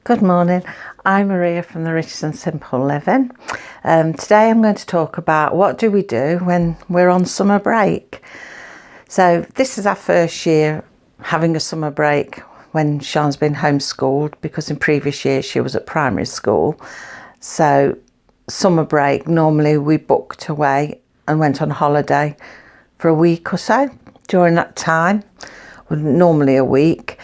Good morning, I'm Maria from the Rich and Simple Living. Today I'm going to talk about what do we do when we're on summer break. So this is our first year having a summer break when Sean's been homeschooled, because in previous years she was at primary school. So summer break, normally we booked away and went on holiday for a week or so. During that time, normally a week.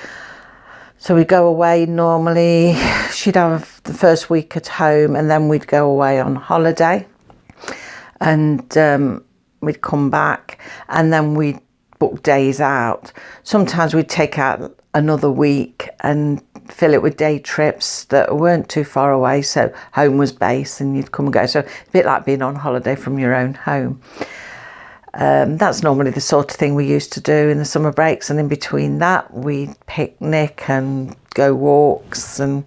So we'd go away normally, she'd have the first week at home and then we'd go away on holiday. And we'd come back and then we'd book days out. Sometimes we'd take out another week and fill it with day trips that weren't too far away. So home was base and you'd come and go. So a bit like being on holiday from your own home. That's normally the sort of thing we used to do in the summer breaks, and in between that we'd picnic and go walks and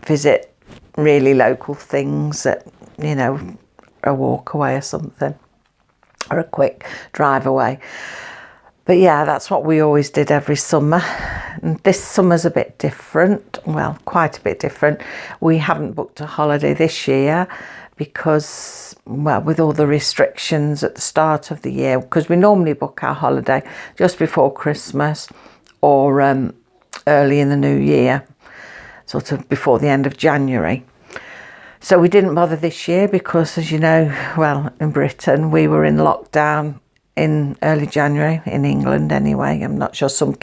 visit really local things that, you know, a walk away or something, or a quick drive away. But yeah, that's what we always did every summer. And this summer's a bit different, well, quite a bit different. We haven't booked a holiday this year because, well, with all the restrictions at the start of the year, because we normally book our holiday just before Christmas or early in the new year, sort of before the end of January. So we didn't bother this year because, as you know, well, in Britain, we were in lockdown in early January, in England anyway. I'm not sure, some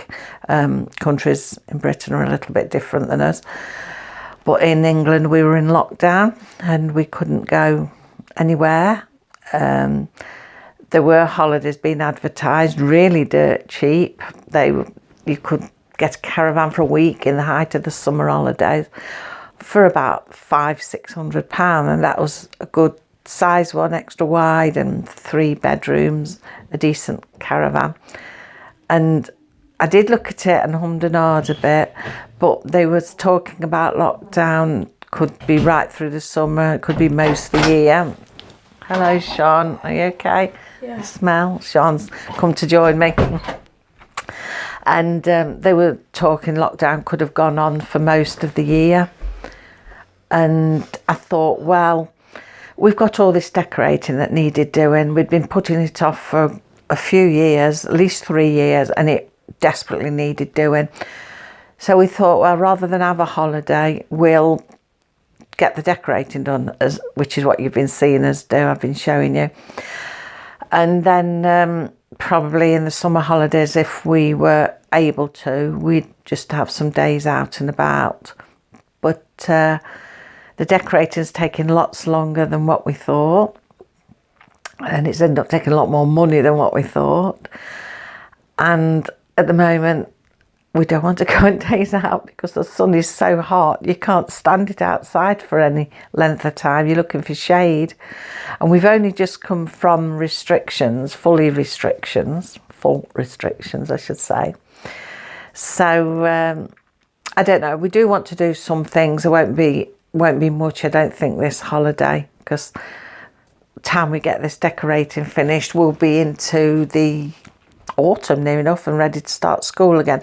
countries in Britain are a little bit different than us. But in England, we were in lockdown and we couldn't go anywhere. There were holidays being advertised, really dirt cheap. You could get a caravan for a week in the height of the summer holidays for about £500–600, and that was a good size one, extra wide and 3 bedrooms, a decent caravan. And I did look at it and hummed and hawed a bit, but they was talking about lockdown could be right through the summer, it could be most of the year. Hello Sean, are you okay? Yeah. Smell, Sean's come to join me. And they were talking lockdown could have gone on for most of the year. And I thought, well, we've got all this decorating that needed doing. We'd been putting it off for a few years, at least 3 years, and it desperately needed doing. So we thought, well, rather than have a holiday, we'll get the decorating done, which is what you've been seeing us do. I've been showing you. And then probably in the summer holidays, if we were able to, we'd just have some days out and about. But the decorating's taking lots longer than what we thought. And it's ended up taking a lot more money than what we thought. And at the moment, we don't want to go on days out because the sun is so hot. You can't stand it outside for any length of time. You're looking for shade. And we've only just come from restrictions, full restrictions, I should say. So, I don't know. We do want to do some things. There won't be much, I don't think, this holiday, because the time we get this decorating finished, we'll be into the autumn near enough and ready to start school again.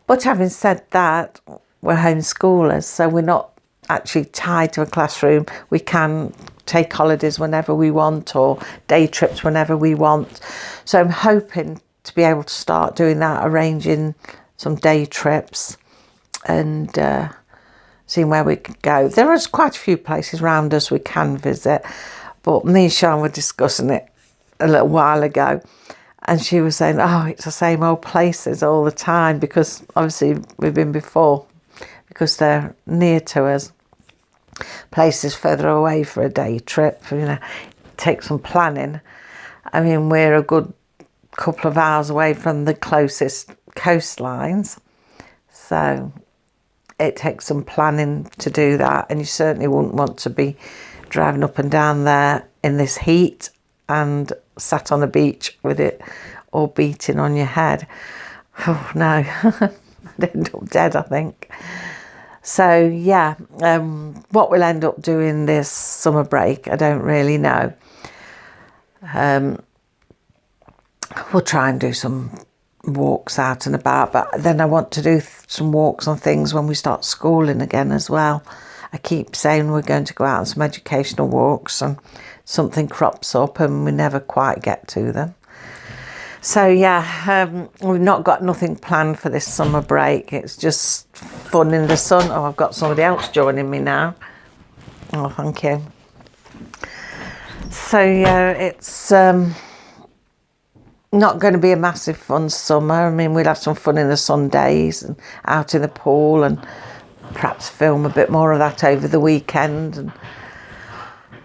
But having said that, we're homeschoolers, so we're not actually tied to a classroom. We can take holidays whenever we want or day trips whenever we want. So I'm hoping to be able to start doing that, arranging some day trips and seeing where we can go. There is quite a few places around us we can visit, but me and Sean were discussing it a little while ago. And she was saying, oh, it's the same old places all the time, because obviously we've been before, because they're near to us. Places further away for a day trip, you know, take some planning. I mean, we're a good couple of hours away from the closest coastlines. So it takes some planning to do that. And you certainly wouldn't want to be driving up and down there in this heat and sat on a beach with it all beating on your head. Oh no, I'd end up dead, I think. So yeah, what we'll end up doing this summer break, I don't really know. We'll try and do some walks out and about, but then I want to do some walks on things when we start schooling again as well. I keep saying we're going to go out on some educational walks and something crops up and we never quite get to them. So yeah, we've not got nothing planned for this summer break. It's just fun in the sun. Oh, I've got somebody else joining me now. Oh, thank you. So yeah, it's not going to be a massive fun summer. I mean, we'll have some fun in the Sundays and out in the pool, and perhaps film a bit more of that over the weekend. And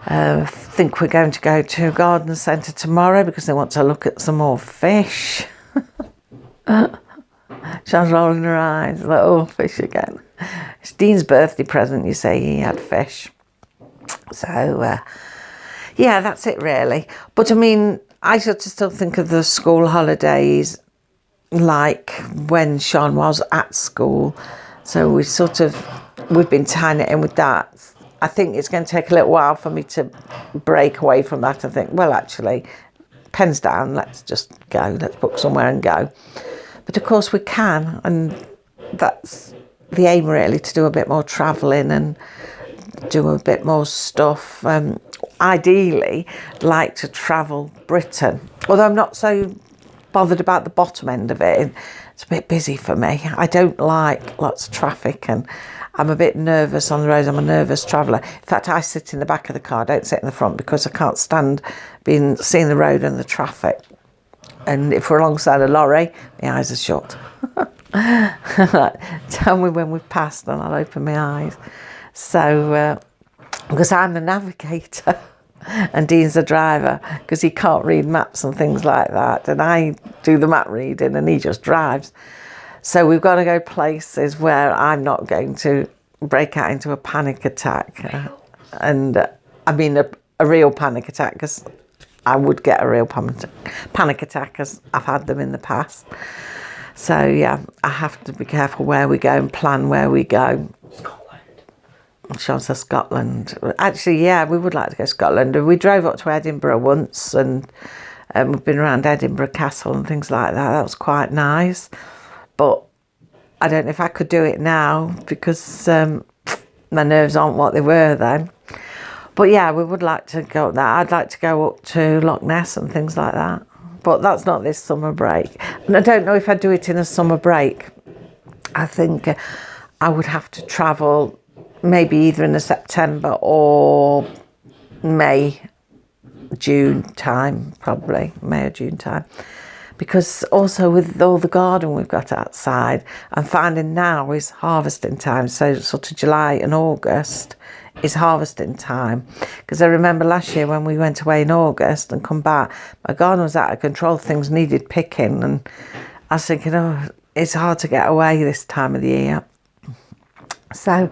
I think we're going to go to a garden centre tomorrow because they want to look at some more fish. Sean's rolling her eyes, like, oh, fish again. It's Dean's birthday present, you say, he had fish. So, yeah, that's it really. But I mean, I sort of still think of the school holidays like when Sean was at school. So we've been tying it in with that. I think it's going to take a little while for me to break away from that. I think, well, actually, pens down, let's just go. Let's book somewhere and go. But of course we can, and that's the aim really, to do a bit more travelling and do a bit more stuff. Ideally, like to travel Britain, although I'm not so bothered about the bottom end of it. It's a bit busy for me. I don't like lots of traffic, and I'm a bit nervous on the road. I'm a nervous traveller. In fact, I sit in the back of the car, I don't sit in the front, because I can't stand seeing the road and the traffic. And if we're alongside a lorry, my eyes are shut. Tell me when we've passed and I'll open my eyes. So, because I'm the navigator and Dean's the driver, because he can't read maps and things like that, and I do the map reading and he just drives. So we've got to go places where I'm not going to break out into a panic attack. I mean a real panic attack, because I would get a real panic attack, because I've had them in the past. So yeah, I have to be careful where we go and plan where we go. Sean says Scotland. Actually, yeah, we would like to go to Scotland. We drove up to Edinburgh once, and we've been around Edinburgh Castle and things like that. That was quite nice. But I don't know if I could do it now, because my nerves aren't what they were then. But yeah, we would like to go up there. I'd like to go up to Loch Ness and things like that. But that's not this summer break. And I don't know if I'd do it in a summer break. I think I would have to travel maybe either in the September or May, June time, probably May or June time. Because also with all the garden we've got outside, I'm finding now is harvesting time. So sort of July and August is harvesting time. Because I remember last year when we went away in August and come back, my garden was out of control, things needed picking. And I was thinking, oh, it's hard to get away this time of the year. So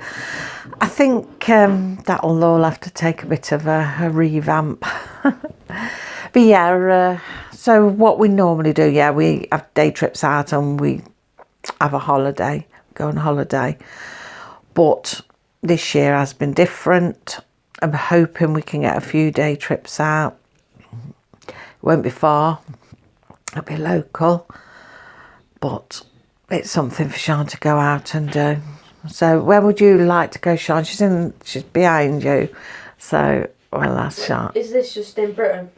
I think that'll all have to take a bit of a revamp. But yeah, so what we normally do, yeah, we have day trips out and we have a holiday, go on holiday. But this year has been different. I'm hoping we can get a few day trips out. It won't be far, it'll be local. But it's something for Sean to go out and do. So where would you like to go, Sean? She's behind you. So well, that's Sean. Is this just in Britain?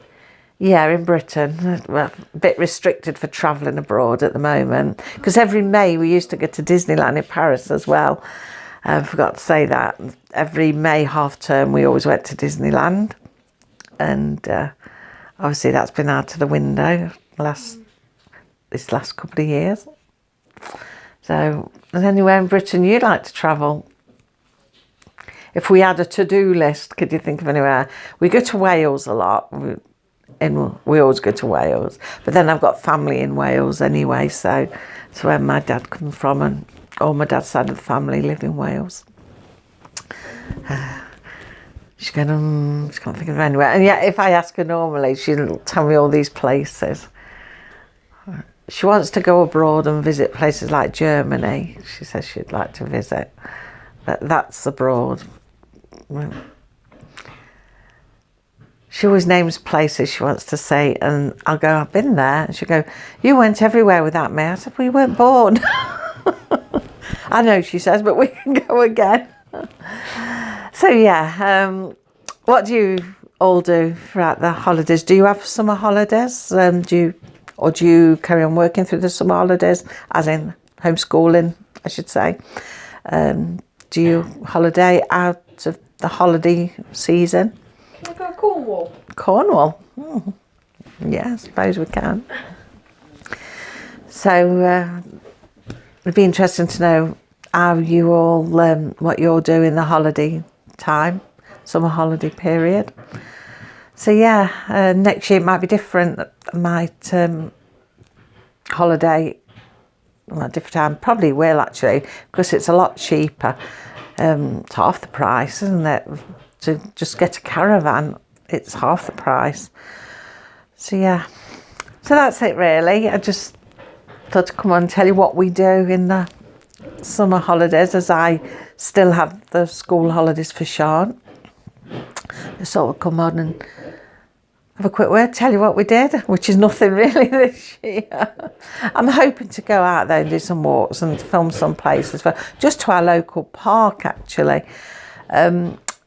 Yeah, in Britain. Well, a bit restricted for travelling abroad at the moment. Because every May we used to go to Disneyland in Paris as well. I forgot to say that. Every May half term we always went to Disneyland. And obviously that's been out of the window this last couple of years. So, is there anywhere in Britain you'd like to travel? If we had a to-do list, could you think of anywhere? We go to Wales a lot. We always go to Wales. But then I've got family in Wales anyway, so it's where my dad comes from, and all my dad's side of the family live in Wales. She can't think of anywhere. And yeah, if I ask her normally, she'll tell me all these places. She wants to go abroad and visit places like Germany. She says she'd like to visit, but that's abroad. Well, she always names places she wants to say, and I'll go, I've been there. And she'll go, you went everywhere without me. I said, we weren't born. I know, she says, but we can go again. So yeah, what do you all do throughout the holidays? Do you have summer holidays? Do you carry on working through the summer holidays, as in homeschooling, I should say? Do you holiday out of the holiday season? Can we go to Cornwall? Cornwall? Yeah, I suppose we can. So it'd be interesting to know how you all, what you're doing the holiday time, summer holiday period. So yeah, next year it might be different. I might holiday at a different time. Probably will, actually, because it's a lot cheaper. It's half the price, isn't it? To just get a caravan, it's half the price. So yeah, so that's it really. I just thought to come on and tell you what we do in the summer holidays, as I still have the school holidays for Sean. Just sort of come on and have a quick word, tell you what we did, which is nothing really this year. I'm hoping to go out there and do some walks and film some places, just to our local park actually.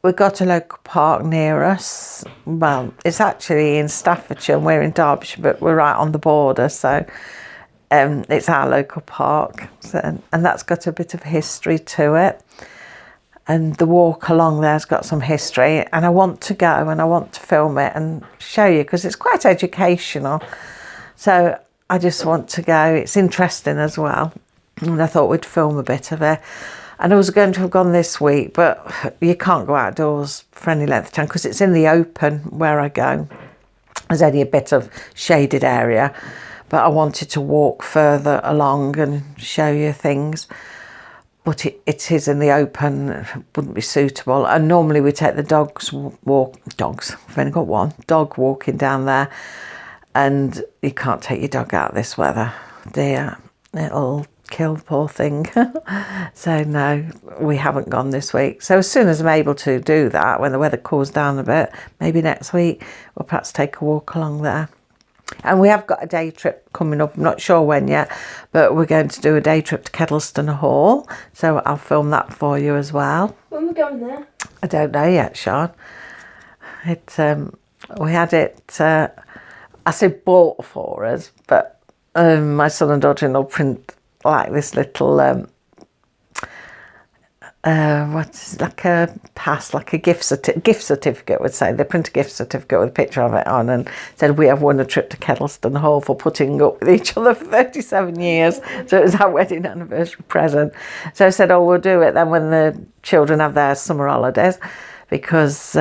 We've got a local park near us. Well, it's actually in Staffordshire and we're in Derbyshire, but we're right on the border, so it's our local park. So, and that's got a bit of history to it. And the walk along there's got some history, and I want to go and I want to film it and show you, because it's quite educational. So I just want to go. It's interesting as well, and I thought we'd film a bit of it. And I was going to have gone this week, but you can't go outdoors for any length of time because it's in the open where I go. There's only a bit of shaded area, but I wanted to walk further along and show you things. But it is in the open, it wouldn't be suitable. And normally we take the dogs, I've only got one, dog walking down there. And you can't take your dog out this weather, dear. It'll kill the poor thing. So no, we haven't gone this week. So as soon as I'm able to do that, when the weather cools down a bit, maybe next week, we'll perhaps take a walk along there. And we have got a day trip coming up. I'm not sure when yet, but we're going to do a day trip to Kettleston Hall. So I'll film that for you as well. When are we going there? I don't know yet, Sean. We had it, I say bought for us, but my son and daughter-in-law print like this little, what's like a pass, like a gift certificate would say. They print a gift certificate with a picture of it on and said, we have won a trip to Kettleston Hall for putting up with each other for 37 years. So it was our wedding anniversary present. So I said, oh, we'll do it then when the children have their summer holidays, because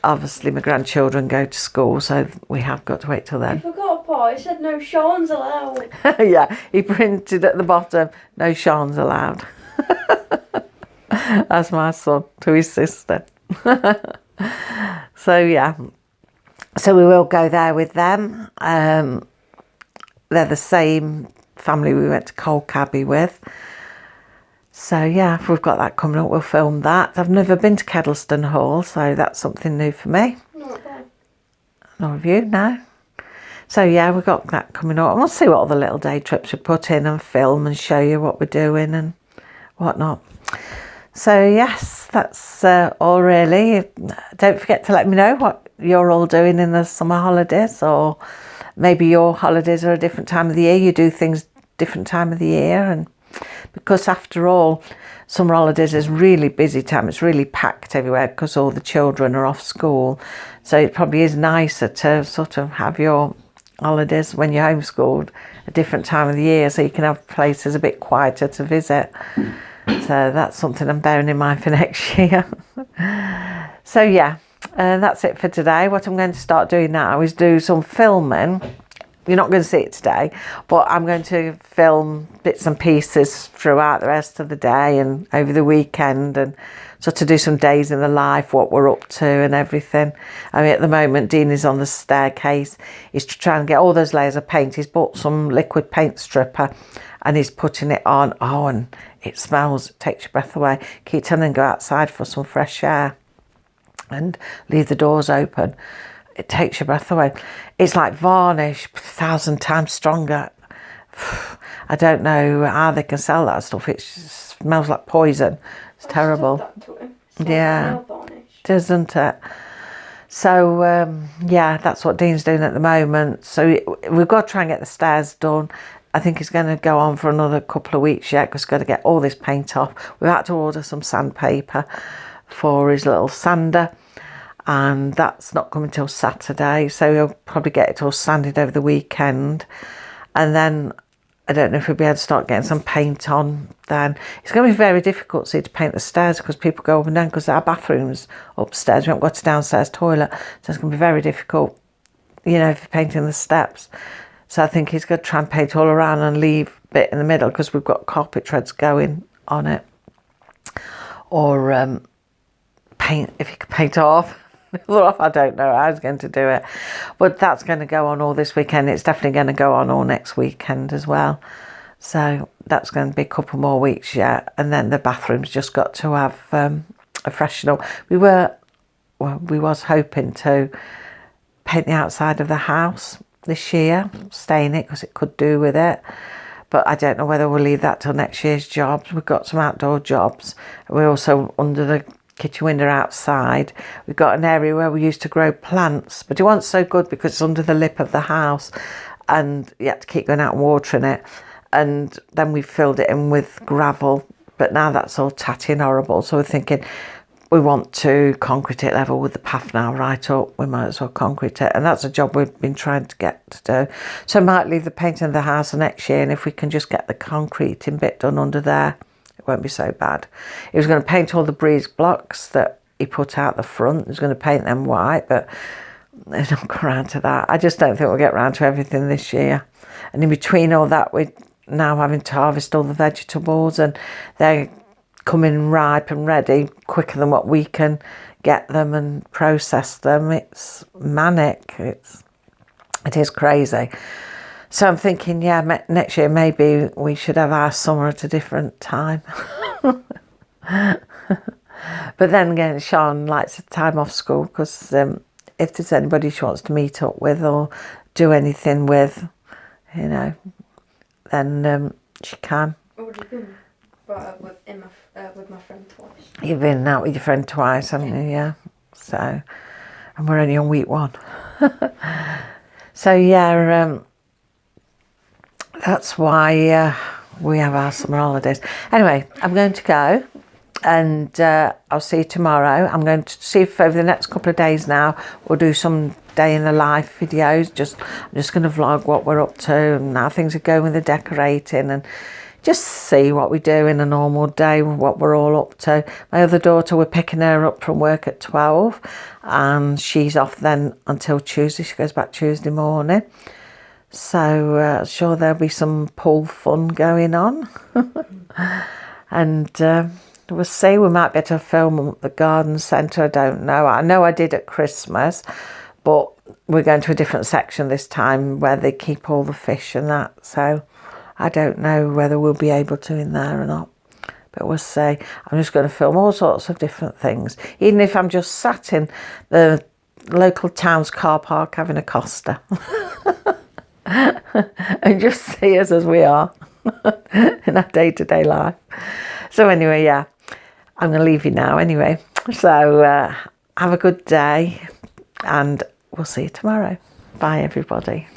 obviously my grandchildren go to school, so we have got to wait till then. You forgot a part, it said no Sean's allowed. Yeah, he printed at the bottom, no Sean's allowed. That's my son to his sister. So yeah, so we will go there with them. They're the same family we went to Colcabby with. So yeah, if we've got that coming up, we'll film that. I've never been to Kettleston Hall, so that's something new for me. Not bad. Nor have you, no. So yeah, we've got that coming up. And we'll see what other little day trips we put in and film and show you what we're doing and whatnot. So yes, that's all really. Don't forget to let me know what you're all doing in the summer holidays, or maybe your holidays are a different time of the year. You do things different time of the year, and because after all, summer holidays is really busy time. It's really packed everywhere because all the children are off school. So it probably is nicer to sort of have your holidays when you're homeschooled a different time of the year, so you can have places a bit quieter to visit. So that's something I'm bearing in mind for next year. So yeah, that's it for today. What I'm going to start doing now is do some filming. You're not going to see it today, but I'm going to film bits and pieces throughout the rest of the day and over the weekend, and sort of do some days in the life, what we're up to and everything. I mean, at the moment, Dean is on the staircase. He's trying to get all those layers of paint. He's bought some liquid paint stripper and he's putting it on. Oh, and it smells, it takes your breath away. Keep telling him go outside for some fresh air and leave the doors open. it takes your breath away. It's like varnish, 1,000 times stronger. I don't know how they can sell that stuff. It smells like poison. It's terrible. Yeah, doesn't it? So yeah, that's what Dean's doing at the moment. So we've got to try and get the stairs done. I think it's going to go on for another couple of weeks yet because we've got to get all this paint off. We've had to order some sandpaper for his little sander, and that's not coming till Saturday, so he'll probably get it all sanded over the weekend, and then I don't know if we'll be able to start getting some paint on then. It's going to be very difficult, see, to paint the stairs because people go up and down because our bathroom's upstairs. We haven't got a downstairs toilet, so it's going to be very difficult, you know, for painting the steps. So I think he's going to try and paint all around and leave a bit in the middle because we've got carpet treads going on it. Or paint, if he could paint off. I don't know how he's going to do it. But that's going to go on all this weekend. It's definitely going to go on all next weekend as well. So that's going to be a couple more weeks yet. And then the bathroom's just got to have a freshen up. We was hoping to paint the outside of the house this year, stain it because it could do with it. But I don't know whether we'll leave that till next year's jobs. We've got some outdoor jobs. We're also under the kitchen window outside. We've got an area where we used to grow plants, but it wasn't so good because it's under the lip of the house and you had to keep going out and watering it. And then we filled it in with gravel, but now that's all tatty and horrible. So we're thinking we want to concrete it level with the path now right up. We might as well concrete it. And that's a job we've been trying to get to do. So I might leave the painting of the house next year, and if we can just get the concreting bit done under there, it won't be so bad. He was going to paint all the breeze blocks that he put out the front. He was going to paint them white, but they don't go around to that. I just don't think we'll get around to everything this year. And in between all that, we're now having to harvest all the vegetables, and they're coming ripe and ready quicker than what we can get them and process them. It's manic. It is crazy. So I'm thinking, yeah, next year maybe we should have our summer at a different time. But then again, Sean likes a time off school because if there's anybody she wants to meet up with or do anything with, you know, then she can. Already been with my friend twice. You've been out with your friend twice, haven't you? Yeah. So, and we're only on week 1. So yeah, that's why we have our summer holidays. Anyway, I'm going to go, and I'll see you tomorrow. I'm going to see if over the next couple of days now we'll do some day in the life videos. I'm just going to vlog what we're up to and how things are going with the decorating, and just see what we do in a normal day, what we're all up to. My other daughter, we're picking her up from work at 12, and she's off then until Tuesday. She goes back Tuesday morning. So sure there'll be some pool fun going on. And we'll see, we might be able to film at the garden centre, I don't know. I know I did at Christmas, but we're going to a different section this time where they keep all the fish and that. So I don't know whether we'll be able to in there or not, but we'll see. I'm just going to film all sorts of different things, even if I'm just sat in the local town's car park having a Costa. And just see us as we are in our day-to-day life. So anyway, yeah, I'm going to leave you now anyway. So have a good day, and we'll see you tomorrow. Bye, everybody.